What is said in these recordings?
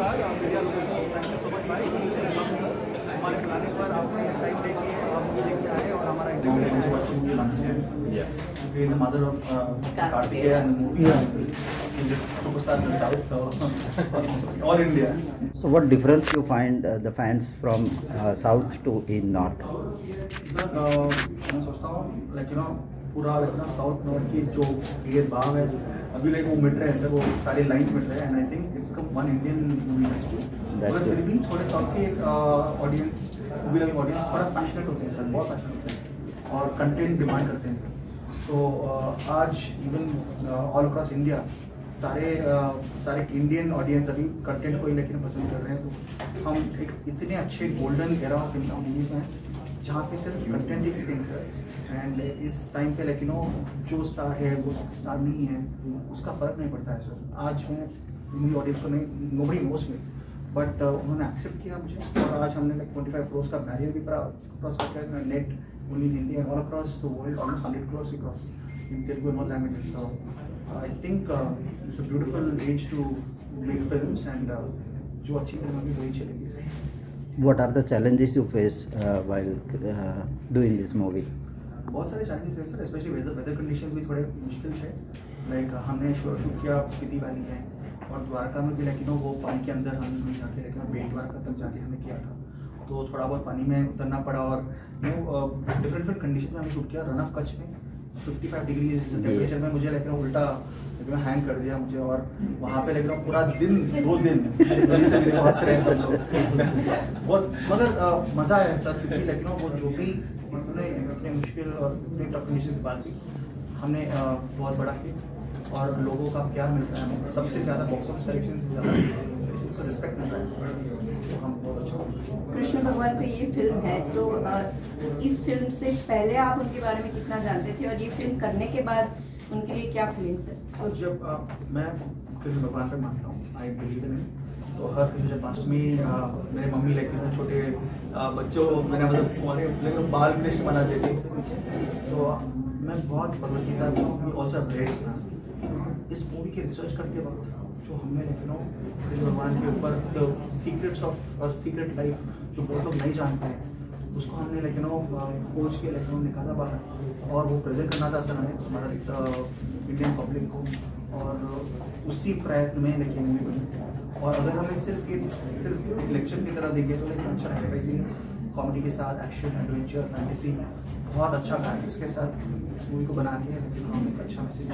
नमस्कार मीडिया लोगों को, थैंक यू सो मच भाई। हमारे बुलाने पर आपने टाइम लेके मूवी लेके आए और हमारा interview the mother of Kartikeya in the movie. He's a superstar in the south, so all India. So what difference you find the fans from south to in north? Sir मैं सोचता हूँ पूरा south north की जो भेदभाव है अभी वो मिट रहे हैं सर, वो सारे लाइंस मिट रहे हैं and I think it's become one Indian movie industry. मगर फिर भी थोड़े साउथ के ऑडियंस मूवी लविंग ऑडियंस थोड़ा पैशनेट होते हैं सर, बहुत पैशनेट होते हैं और कंटेंट डिमांड करते हैं सर। तो आज इवन ऑल अक्रॉस इंडिया सारे इंडियन ऑडियंस अभी कंटेंट को ही लेकिन पसंद कर रहे हैं। तो हम एक इतने अच्छे golden era of India movies में जहाँ पे सिर्फ content is king sir. And इस टाइम पे जो स्टार है वो स्टार नहीं है उसका फ़र्क नहीं पड़ता है सर। आज मैं मूवी ऑडियंस को नहीं, नोबडी नोस मी, बट उन्होंने एक्सेप्ट किया मुझे और आज हमने 25 crores का बैरियर भी क्रॉस किया net only in India all across the world, almost 100 crores we crossed in Telugu and all languages. So I think it's a beautiful age to make films and जो अच्छी film अभी वही चलेगी sir. What are the challenges you face while doing this movie? बहुत सारे challenges हैं sir, specially weather conditions भी थोड़े मुश्किल है। हमने शूट किया स्पीति वैली में और द्वारका में भी वो पानी के अंदर हम जाके बेट द्वारका तक जाके हमने किया था, तो थोड़ा बहुत पानी में उतरना पड़ा और डिफरेंट कंडीशन में हमने शूट किया। रन ऑफ कच्छ में 55 डिग्री टेम्परेचर में मुझे उल्टा हैंग कर दिया मुझे और वहाँ पे पूरा दिन 2 दिन हंस रहे हैं सब लोग बहुत, मगर मज़ा आया सर क्योंकि वो जो भी इतने मुश्किल और इतने टफ कंडीशन के बाद भी हमने बहुत बड़ा किया और लोगों का प्यार मिलता है हमें सबसे ज़्यादा, बॉक्स ऑफिस कलेक्शन से ज़्यादा रिस्पेक्ट मिल रहा है जो हम बहुत अच्छा। कृष्ण भगवान पे ये फिल्म है, तो इस फिल्म से पहले आप उनके बारे में कितना जानते थे और ये फिल्म करने के बाद उनके लिए क्या फीलिंग्स है? और जब मैं कृष्ण भगवान पे मानता हूँ, आई बिलीव इन, तो हर जन्माष्टमी मेरे मम्मी छोटे बच्चों मैंने लेकिन बाल कृष्ण बनाते थे, तो मैं बहुत भगवद गीता ऑल्सो रेड। इस मूवी की रिसर्च करते वक्त जो हमने कृष्ण भगवान के ऊपर सीक्रेट्स ऑफ और सीक्रेट लाइफ जो बहुत लोग नहीं जानते हैं उसको हमने खोज के निकाला बाहर और वो प्रेजेंट करना था सर हमें हमारा इंडियन पब्लिक को, और उसी प्रयत्न में मूवी बनी। और अगर हमें सिर्फ एक लेक्चर की तरह देंगे तो अच्छा रहेगा। इसी कॉमेडी के साथ एक्शन, एडवेंचर, फैंटेसी, बहुत अच्छा ग्राफिक्स के साथ इस मूवी को बना के हम एक अच्छा मैसेज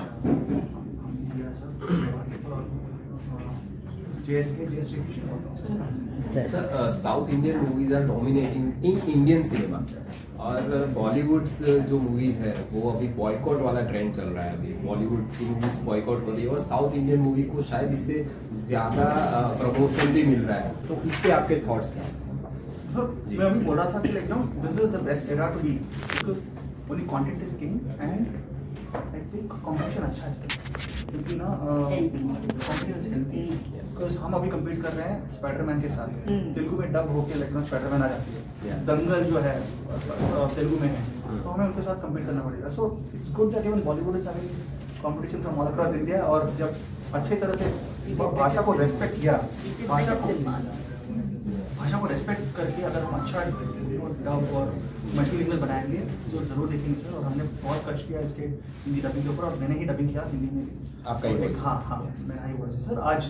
दिया sir. Sir south Indian movies are dominating in Indian cinema और बॉलीवुड जो मूवीज है वो अभी बॉयकॉट वाला ट्रेंड चल रहा है। अभी बॉलीवुड की मूवीज बॉयकॉट हो रही है और साउथ इंडियन मूवी को शायद इससे ज़्यादा प्रमोशन भी मिल रहा है, तो इस पे आपके थॉट्स क्या हैं? मैं अभी बोल रहा था कि this is the best era to be because only content is king and I think competition अच्छा है क्योंकि कंपटीशन इज हेल्दी। बिकॉज हम अभी कम्पीट कर रहे हैं स्पाइडरमैन के साथ, तेलुगु में डब होके स्पाइडरमैन आ जाती है, दंगल जो है तेलुगु में है, तो हमें उनके साथ कम्पीट करना पड़ेगा। So it's good that even Bollywood is having competition from all across India. और जब अच्छी तरह से भाषा को रेस्पेक्ट किया, भाषा को रेस्पेक्ट करके अगर हम अच्छा डब और मल्टीलिंगुअल बनाएंगे तो जरूर देखेंगे सर। और हमने बहुत कष्ट किया इसके हिंदी डबिंग के ऊपर और मैंने ही डबिंग किया हिंदी में भी। आपका ही वॉइस? हाँ मेरा ही वॉइस सर। आज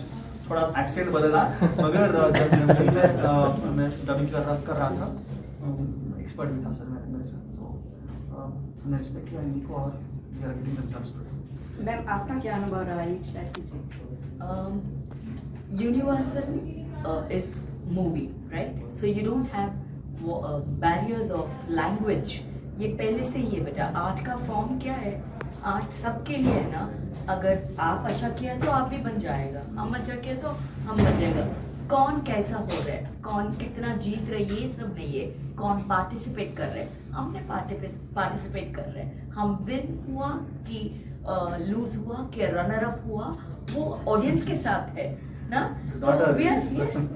थोड़ा एक्सेंट बदला मगर जब मैं डबिंग कर रहा था एक्सपर्ट भी था सर मेरे साथ, तो हमने रिस्पेक्ट किया हिंदी को और we are getting the results. Ma'am आपका क्या अनुभव रहा है शेयर कीजिए। Universal is movie, right? So you don't have barriers of language. ये पहले से ही है बेटा। आर्ट का फॉर्म क्या है? आर्ट सबके लिए है ना। अगर आप अच्छा किया तो आप भी बन जाएगा, हम अच्छा किया तो हम बन जाएगा। कौन कैसा हो रहा है, कौन कितना जीत रहा है, ये सब नहीं है। कौन पार्टिसिपेट कर रहे हैं, हमने पार्टिसिपेट कर रहे हैं। हम विन हुआ कि लूज हुआ कि रनर अप हुआ, वो ऑडियंस के साथ है ना। तो यस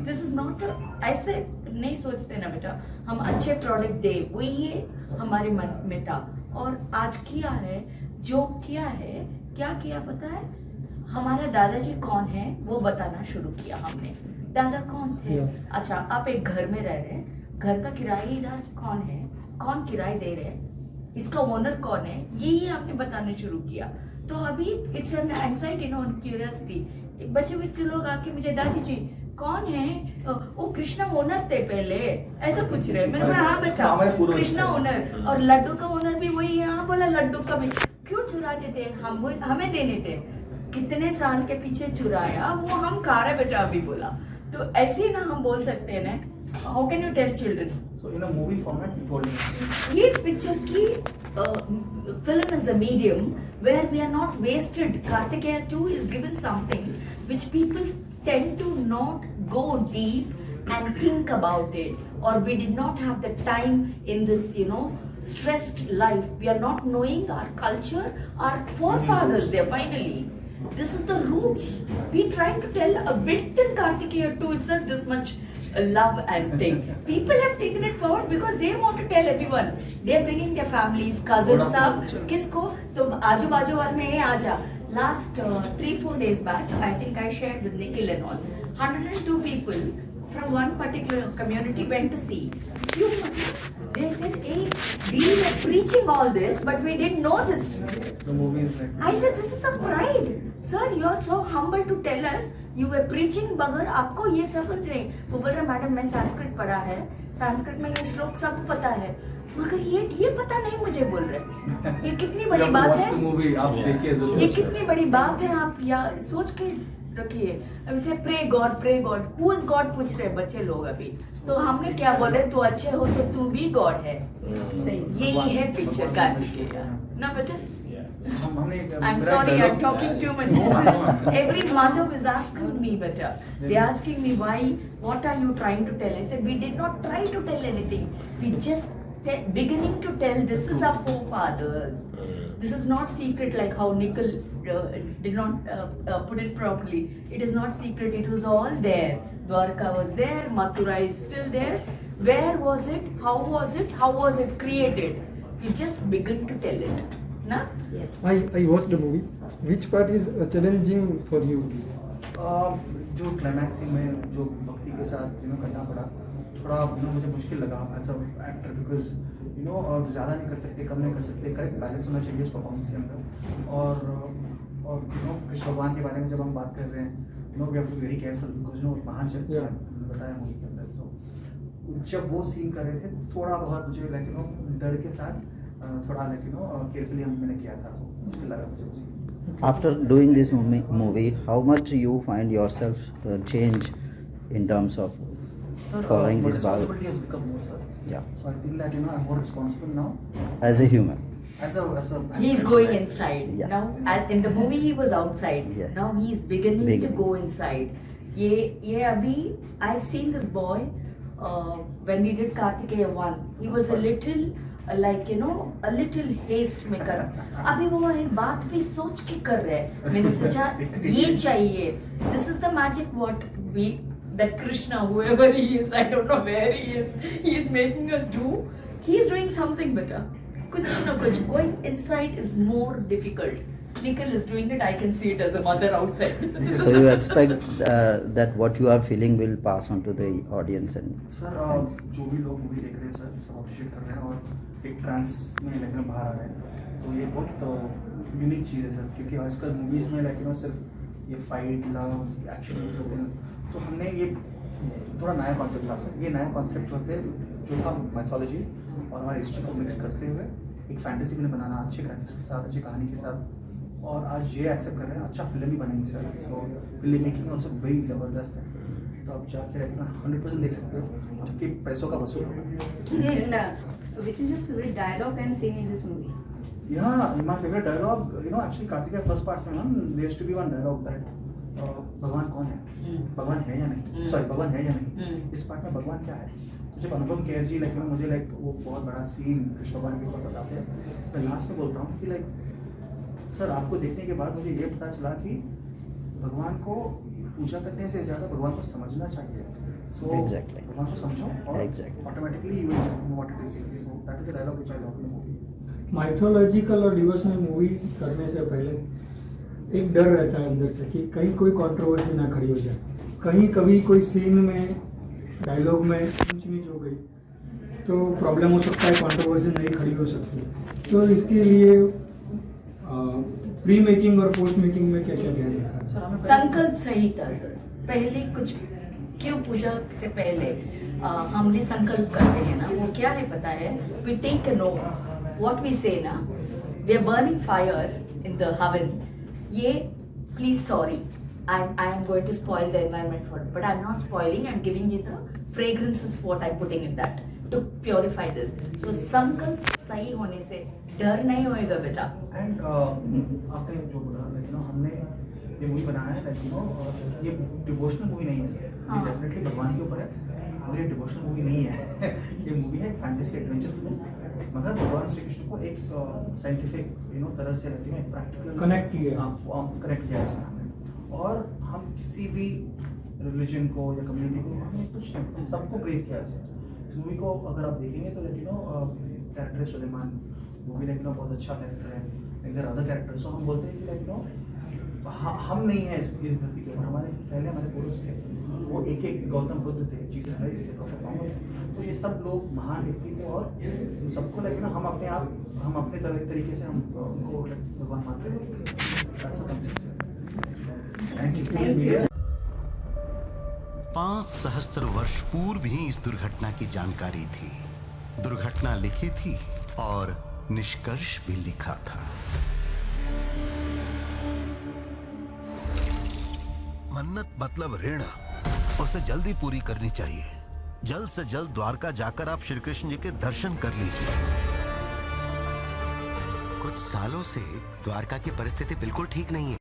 दिस इज नॉट ऐसे नहीं सोचते ना बेटा। हम अच्छे प्रोडक्ट दे, वही है हमारे मन में था। और आज किया है जो किया है, क्या किया पता है? हमारा दादाजी कौन है वो बताना शुरू किया हमने। दादा कौन थे? Yeah. अच्छा, आप एक घर में रह रहे हैं, घर का किराएदार कौन है, कौन किराए दे रहे हैं, इसका ओनर कौन है, ये आपने बताने शुरू किया। तो अभी it's an anxiety no curiosity. बच्चे लोग आके मुझे दादी जी कौन है, वो कृष्णा ओनर थे पहले, ऐसा पूछ रहे हैं। मैंने बोला हाँ बेटा हमारे पूर्वज कृष्णा थे। ओनर, और लड्डू का ओनर भी वही है। हाँ बोला लड्डू का भी क्यों चुराते थे, हम हमें देने थे, कितने साल के पीछे चुराया वो हम खा रहे बेटा अभी बोला। तो ऐसे ही ना हम बोल सकते हैं ना, how can you tell children. So in a movie format, we told him. ये पिक्चर की film is a medium where we are not wasted. Karthikeya 2 is given something which people tend to not go deep and think about it, or we did not have the time in this stressed life. We are not knowing our culture, our forefathers there finally. This is the roots. We trying to tell a bit in Kartikeya 2 itself this much love and thing. People have taken it forward because they want to tell everyone. They are bringing their families, cousins सब किसको तो आजू बाजू वाले में ये आजा. Last 3-4 days back, I think I shared with Nikhil and all. 102 people from one particular community went to see. They said, "Hey, we were preaching all this, but we didn't know this." The movie is like. I said, "This is a pride, sir. You are so humble to tell us you were preaching, मगर आपको ये समझ नहीं." वो बोल रहा madam मैं संस्कृत पढ़ा है, संस्कृत में ये श्लोक सब पता है, मगर ये पता नहीं मुझे बोल रहे। ये कितनी बड़ी You have to बात watch है। the movie, आप देखिए जरूर। ये कितनी बड़ी बात है, आप या सोच के रखिए। अब इसे pray God who is God पूछ रहे बच्चे लोग अभी। तो हमने क्या बोले, तू अच्छे हो तो तू भी गॉड है। सही, यही है पिक्चर का ना बेटा। हमने I'm sorry, I'm talking too much. This is every mother is asking me, beta. They're asking me why, what are you trying to tell? I said, we did not try to tell anything. We just beginning to tell this is our forefathers. This is not secret like how Nikhil did not put it properly. It is not secret, it was all there. Dwarka was there, Mathura is still there. Where was it? How was it? How was it created? We just begin to tell it. Na? Yes. I watched the movie. Which part is challenging for you? जो climax scene में जो भक्ति के साथ करना पड़ा, थोड़ा मुझे मुश्किल लगा एज अ एक्टर, बिकॉज ज़्यादा नहीं कर सकते, कम नहीं कर सकते, करेक्ट बैलेंस होना चाहिए इस परफॉर्मेंस के अंदर। और कृष्ण भगवान के बारे में जब हम बात कर रहे हैं, we have to very careful because महान चरित्र है, बताया मूवी के अंदर। तो जब वो सीन कर रहे थे थोड़ा बहुत मुझे लाइक डर के साथ थोड़ा लाइक केयरफुली मैंने किया था, मुश्किल लगा मुझे उसी। After doing this movie, how much you find yourself change in terms of following this Bhagavad? Responsibility has become more, sir. Yeah, So I think that I'm more responsible now as a human. as a. He's going inside. Yeah. Now, in the movie he was outside. Yeah. Now he's beginning to Beginning. go inside. ये अभी I've seen this boy when we did Kartikeya 1. He was a little like a little haste में कर। अभी वो एक बात भी सोच के कर रहे हैं। मैंने सोचा ये चाहिए। This is the magic what we that Krishna, whoever he is, I don't know where he is making us do. He's doing something better. कुछ ना कुछ going inside is more difficult. Nikhil is doing it. I can see it as a mother outside. So you expect that what you are feeling will pass on to the audience and sir जो भी लोग movie देख रहे हैं sir सब appreciate कर रहे हैं और एक ट्रांस में लेकिन बाहर आ रहे हैं, तो ये बहुत यूनिक चीज़ है सर, क्योंकि आजकल मूवीज़ में लाइक सिर्फ ये फाइट लव एक्शन मूवीज होते हैं। तो हमने ये थोड़ा नया कॉन्सेप्ट था सर। ये नया कॉन्सेप्ट जो होते जो था मैथोलॉजी और हमारी हिस्ट्री को मिक्स करते हुए एक फैंटेसी फिल्म बनाना अच्छे ग्राफिक्स के साथ, अच्छी कहानी के साथ, और आज ये एक्सेप्ट कर रहे हैं, अच्छा फिल्म भी बनेगी sir. So film making also very ज़बरदस्त है, तो आप जाके रखना 100% देख सकते हो, आपके पैसों का वसूल होगा। And which is your favorite dialogue and scene in this movie? Yeah, my favorite dialogue, actually Kartikeya first part में there used to be one dialogue that भगवान कौन है, भगवान है या नहीं, सॉरी भगवान है या नहीं। इस पार्ट में भगवान क्या है, तो जब अनुपम खेर जी मुझे वो बहुत बड़ा सीन कृष्ण भगवान के ऊपर बताते हैं, मैं लास्ट में बोलता हूँ कि सर आपको देखने के बाद मुझे ये पता चला कि भगवान को पूजा करने से ज़्यादा भगवान को समझना चाहिए। So Exactly. भगवान को समझो और Exactly. Automatically you will know what it is. So that is the dialogue which I love in the movie. Mythological और डिवोशनल मूवी करने से पहले एक डर रहता है अंदर से कि कहीं कोई कंट्रोवर्सी ना खड़ी हो जाए। कहीं कभी कोई सीन में डायलॉग में ऊंच नीच हो गई तो प्रॉब्लम हो सकता है, कंट्रोवर्सी नहीं खड़ी हो सकती। तो इसके लिए प्री मेकिंग और पोस्ट मेकिंग में क्या क्या ध्यान रखा है? सर हमें संकल्प सही था सर। पहले कुछ क्यों पूजा से पहले हमने संकल्प करते हैं ना, वो क्या है पता है, we take know what we say ना, we are burning fire in the havan. ये please sorry, I am going to spoil the environment for it, but I'm not spoiling. I'm giving you the fragrances what I'm putting in that to purify this. So संकल्प सही होने से डर नहीं होएगा बेटा। And आपने जो बोला लाइक नो हमने ये मूवी बनाया है लाइक नो ये डिवोशनल मूवी नहीं है सर, ये हाँ। डेफिनेटली भगवान के ऊपर है, मगर ये डिवोशनल मूवी नहीं है ये मूवी है फैंटेसी एडवेंचर फिल्म, मगर भगवान श्री कृष्ण को एक साइंटिफिक तरह से लाइक एक प्रैक्टिकल Connect किया। कनेक्ट किया है सर हमने। और हम किसी भी रिलीजन को या कम्युनिटी को हमने कुछ नहीं, सबको प्रेज किया है सर। मूवी को अगर आप देखेंगे तो लाइक कैरेक्टर है सुलेमान, वो भी लाइक बहुत अच्छा कैरेक्टर है, लाइक देयर अदर कैरेक्टर्स। सो हम बोलते हैं कि लाइक हम नहीं है इस धरती के ऊपर, हमारे पहले हमारे पूर्वज थे, वो एक एक गौतम बुद्ध थे, जीसस क्राइस्ट थे, प्रॉफेट मोहम्मद थे। तो ये सब लोग महान व्यक्ति थे और सबको लाइक हम अपने तरीके से हम उनको भगवान मानते हैं। That's the concept, sir. Thank you. Thank you. 5 सहस्त्र वर्ष पूर्व ही इस दुर्घटना की जानकारी थी। दुर्घटना लिखी थी और निष्कर्ष भी लिखा था। मन्नत मतलब ऋण, उसे जल्दी पूरी करनी चाहिए। जल्द से जल्द द्वारका जाकर आप श्री कृष्ण जी के दर्शन कर लीजिए। कुछ सालों से द्वारका की परिस्थिति बिल्कुल ठीक नहीं है।